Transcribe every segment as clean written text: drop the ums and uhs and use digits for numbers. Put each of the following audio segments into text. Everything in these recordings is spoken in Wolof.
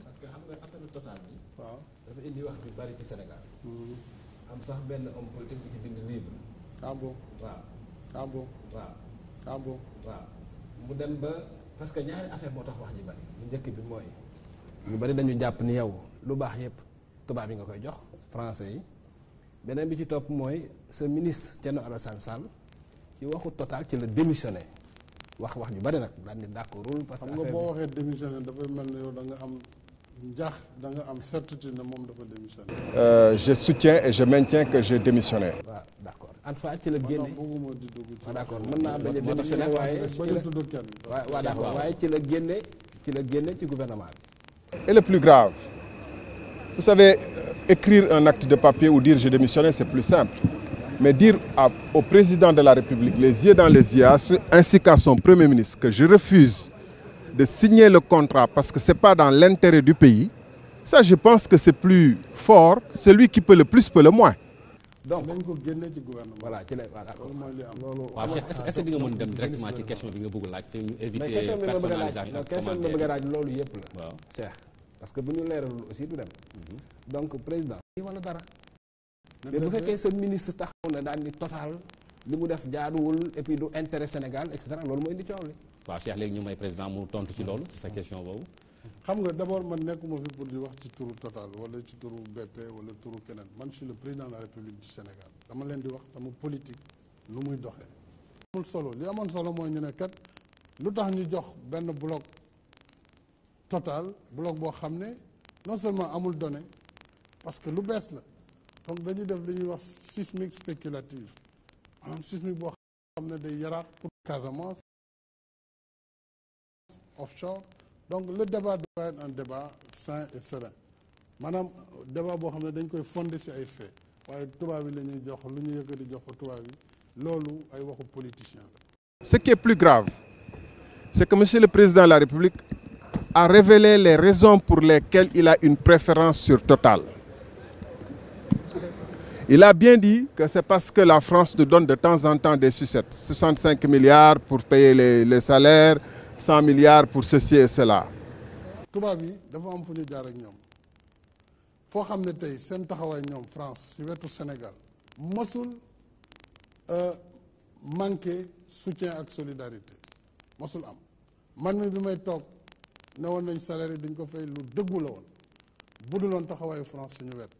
parce que xam nga affaire Total bi. waaw dafa indi wax bi bari ci Sénégal. am sax benn homme politique bu ci bind livre. ah bon waaw. ah bon waaw. ah bon waaw mu dem ba parce que ñaari affaire moo tax wax ji bari bu njëkk bi mooy. ñu bari dañu jàpp ni yow lu baax yépp tubaab yi nga koy jox français yi beneen bi ci topp mooy sa ministre Thierno Alassane Sall ci waxu Total ci la démissionné wax ju bari nag daal di d'accordul parce que xam nga boo waxee démissionné dafay mel ne yow da nga am njaax da nga am certitude ne moom dafa démissionné. Je soutiens et je maintiens que j'ai démissionné. waaw d'accord en tout cas ci la génne bëgguma di dugg ci. d'accord mën naa bañ a démissionné waaye bañ a tudd kenn. waaw d'accord waaye ci la génne ci gouvernement bi. Et le plus grave, vous savez, écrire un acte de papier ou dire je démissionne, c'est plus simple. Mais dire au président de la République, les yeux dans les yeux, ainsi qu'à son Premier ministre, que je refuse de signer le contrat parce que ce n'est pas dans l'intérêt du pays, ça je pense que c'est plus fort. Celui qui peut le plus peut le moins. donc dañ ko génne ci gouvernement. voilà ci la voilà loolu mooy li am. loolu waaw Cheikh est-ce que di nga mën dem directement ci question bi nga bëgg laaj te ñu éviter mais question bi nga bëgg a laaj personnalisation ak question bi nga bëgg a laaj loolu yëpp la. waaw Cheikh parce que bu ñu leeralul aussi du dem. donc président yi wala dara. mais bu fekkee sa ministre taxaw na daal di Total li mu def jaaduwul et puis du intérêt Sénégal et cetera loolu mooy indi coow li. waaw Cheikh léegi ñu may président mu tontu ci loolu ci sa question boobu. xam nga d'abord man nekkuma fi pour di wax ci turu Total wala ci turu BP wala turu keneen man je suis le président de la République du Sénégal dama leen di wax sama politique nu muy doxee. amul solo li amoon solo mooy ñu ne kat lu tax ñu jox benn bloc Total bloc boo xam ne non seulement amul données parce que lu bees la donc dañuy def li ñuy wax sismique spéculative maanaam sismique boo xam ne day yaraax pour Casamance offshore. Donc le débat doit être un débat sain et serein maanaam débat boo xam ne dañ koy fonder ci ay faits waaye tubaab yi la ñuy jox lu ñu yëkkati jox ko tubaab yi loolu ay waxu politicien la. Ce qui est plus grave, c'est que Monsieur le Président de la République a révélé les raisons pour lesquelles il a une préférence sur Total. Il a bien dit que c'est parce que la France nous donne de temps en temps des sucettes, 65 milliards pour payer les salaires, 100 milliards pour ceci et cela. tubaab yi dafa am fu ñu jaar ak ñoom foo xam ne tey seen taxawaay ñoom France ci wetu Sénégal mosul manqué soutien ak solidarité mosul am man mi bi may toog ne woon nañ salaire yi duñ ko fay lu dëggu la woon bu dul woon taxawaayu France suñu wet.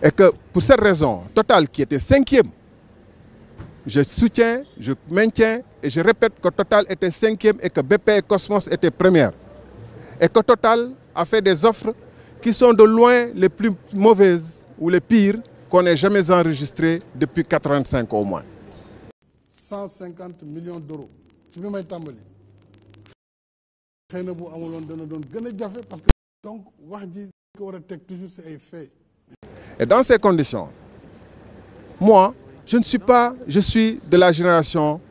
Et que pour cette raison, Total qui était 5e, je soutiens, je maintiens et je répète que Total était 5e et que BP et Cosmos étaient premières. Et que Total a fait des offres qui sont de loin les plus mauvaises ou les pires qu'on ait jamais enregistrées depuis 85 au moins. 150 millions d'euros ci bi may tàmbali xëy na bu amuloon dana doon gën a jafe parce que donc wax ji ko war a teg toujours ci ay faits. Et dans ces conditions, moi, je suis de la génération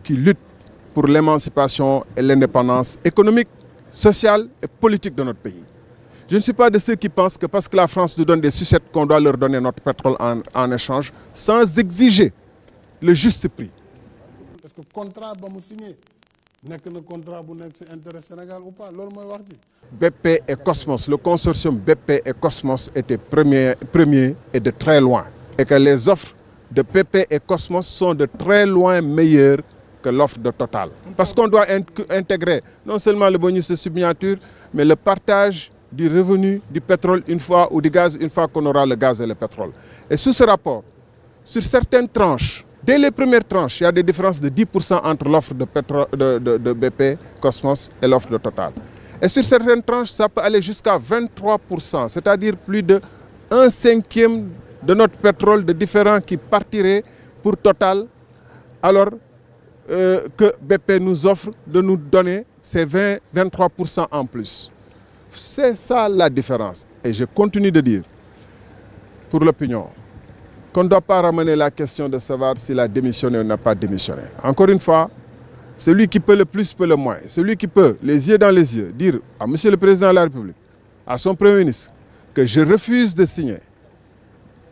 qui lutte pour l'émancipation et l'indépendance économique, sociale et politique de notre pays. Je ne suis pas de ceux qui pensent que parce que la France nous donne des sucettes qu'on doit leur donner notre pétrole en échange sans exiger le juste prix. Est-ce que contrat ba mu signé nekk na contrat bu nekk ci intérêt Sénégal ou pas loolu mooy wax ji. BP et Cosmos, le consortium BP et Cosmos était premier et de très loin. Et que les offres de BP et Cosmos sont de très loin meilleures que l'offre de Total. Parce qu'on doit intégrer non seulement le bonus de signature, mais le partage du revenu du pétrole une fois ou du gaz une fois qu'on aura le gaz et le pétrole. Et sous ce rapport, sur certaines tranches, dès les premières tranches, il y a des différences de 10% entre l'offre de BP, Cosmos et l'offre de Total. Et sur certaines tranches, ça peut aller jusqu'à 23%, c'est-à-dire plus de 1/5 de notre pétrole de différents qui partirait pour Total, alors que BP nous offre de nous donner ces 23% en plus. C'est ça la différence. Et je continue de dire, pour l'opinion, qu'on ne doit pas ramener la question de savoir s'il a démissionné ou n'a pas démissionné. Encore une fois, celui qui peut le plus peut le moins. Celui qui peut, les yeux dans les yeux, dire à Monsieur le Président de la République, à son Premier ministre, que je refuse de signer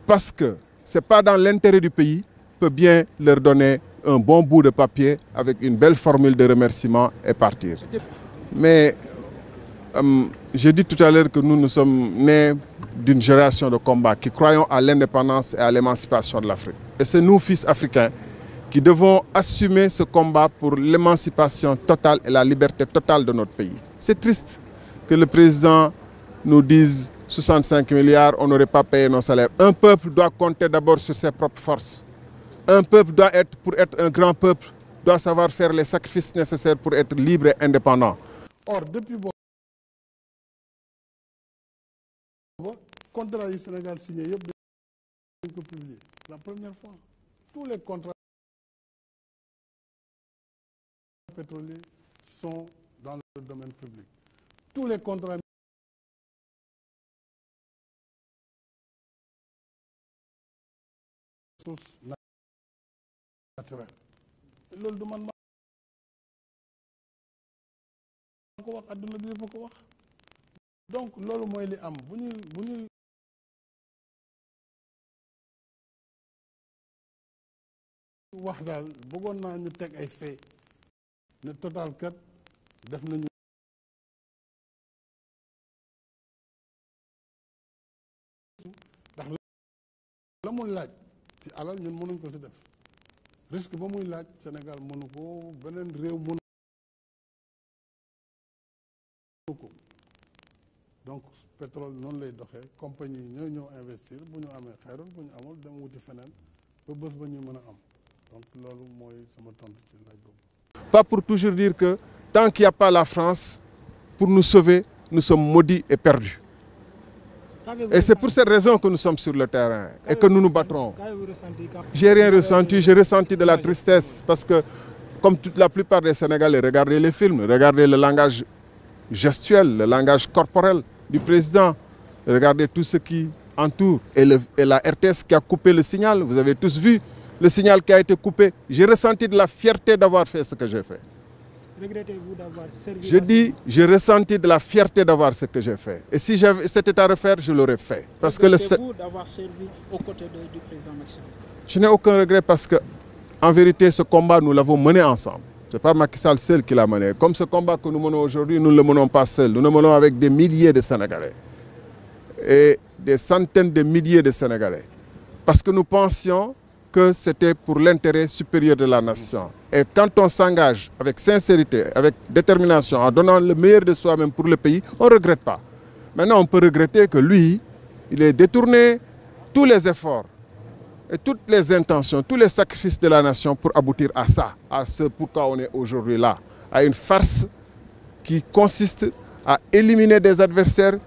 parce que ce n'est pas dans l'intérêt du pays, peut bien leur donner un bon bout de papier avec une belle formule de remerciement et partir. Mais j'ai dit tout à l'heure que nous sommes nés d'une génération de combat qui croyons à l'indépendance et à l'émancipation de l'Afrique. Et c'est nous, fils africains, qui devons assumer ce combat pour l'émancipation totale et la liberté totale de notre pays. C'est triste que le président nous dise 65 milliards, on n'aurait pas payé nos salaires. Un peuple doit compter d'abord sur ses propres forces. Un peuple doit être, pour être un grand peuple, doit savoir faire les sacrifices nécessaires pour être libre et indépendant. Or, depuis boobu contrat yi Sénégal signé yëpp dañ ko publier la première fois. Tous les contrats pétroliers sont dans le domaine public. Tous les contrats ressources naturelles. Loolu du man maa ko wax, adduna bi yëpp ko wax. Donc loolu mooy li am bu ñuy wax daal bëggoon naa ñu teg ay fait ne Total kat def nañu ndax la muy laaj ci alal ñun mënuñ ko ci def risque ba muy laaj Sénégal mënu ko, beneen réew mënu ko. Donc pétrole noonu lay doxee, compagnie yi ñooy ñëw investir, bu ñu amee xayrul, bu ñu amul dem wuti feneen ba bés ba ñu mën a am. Donc loolu mooy sama tontu ci laaj boobu. Pas pour toujours dire que tant qu'il n'y a pas la France pour nous sauver, nous sommes maudits et perdus. Et c'est pour cette raison que nous sommes sur le terrain et que nous nous battrons. J'ai rien ressenti, j'ai ressenti de la tristesse parce que, comme la plupart des Sénégalais, regardez les films, regardez le langage gestuel, le langage corporel du président, regardez tout ce qui entoure. Et la RTS qui a coupé le signal, vous avez tous vu le signal qui a été coupé. J'ai ressenti de la fierté d'avoir fait ce que j'ai fait. Regrettez-vous d'avoir servi? Je dis, j'ai ressenti de la fierté d'avoir ce que j'ai fait. Et si c'était à refaire, je l'aurais fait. Parce que Regrettez-vous d'avoir servi aux côtés du président Macky Sall? Je n'ai aucun regret parce que, en vérité, ce combat, nous l'avons mené ensemble. Ce n'est pas Macky Sall seul qui l'a mené. Comme ce combat que nous menons aujourd'hui, nous ne le menons pas seul. Nous le menons avec des milliers de Sénégalais. Et des centaines de milliers de Sénégalais. Parce que nous pensions que c'était pour l'intérêt supérieur de la nation. Et quand on s'engage avec sincérité, avec détermination, en donnant le meilleur de soi-même pour le pays, on ne regrette pas. Maintenant, on peut regretter que lui, il ait détourné tous les efforts et toutes les intentions, tous les sacrifices de la nation pour aboutir à ça, à ce pourquoi on est aujourd'hui là, à une farce qui consiste à éliminer des adversaires